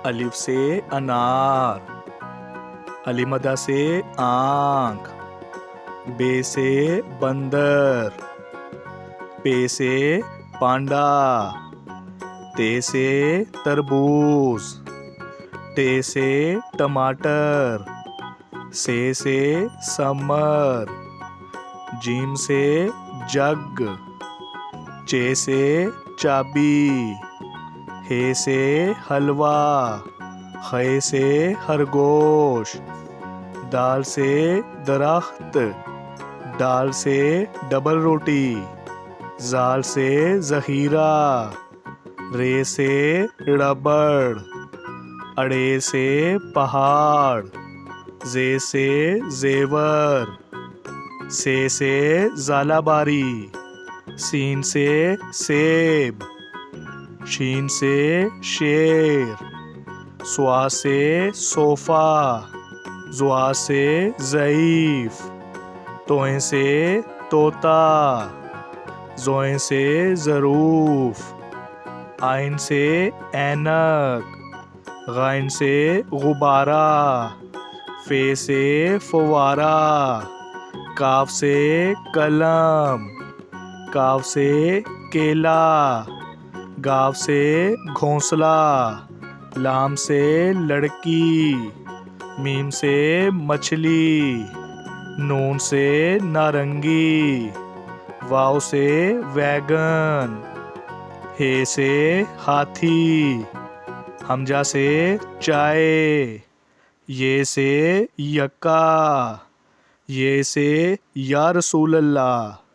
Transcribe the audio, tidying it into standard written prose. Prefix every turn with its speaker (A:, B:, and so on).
A: الف سے انار، علی مدہ سے آنکھ، بے سے بندر، پے سے پانڈا، تے سے تربوز، ٹے سے ٹماٹر، سے سمر، جیم سے جگ، چے سے چابی، ہے سے حلوہ، خے سے خرگوش، دال سے درخت، ڈال سے ڈبل روٹی، زال سے ذخیرہ، رے سے ربڑ، اڑے سے پہاڑ، زے سے زیور، سے زالہ باری، سین سے سیب، شین سے شیر، سوا سے صوفہ، زوا سے ضعیف، توئیں سے طوطا، زوئیں سے ظروف، آئن سے اینک، غائن سے غبارہ، فے سے فوارہ، کاف سے قلم، کاف سے کیلا، گاو سے گھونسلہ، لام سے لڑکی، میم سے مچھلی، نون سے نارنگی، واو سے ویگن، ہے سے ہاتھی، حمزہ سے چائے، یہ سے یکا، یہ سے یا رسول اللہ۔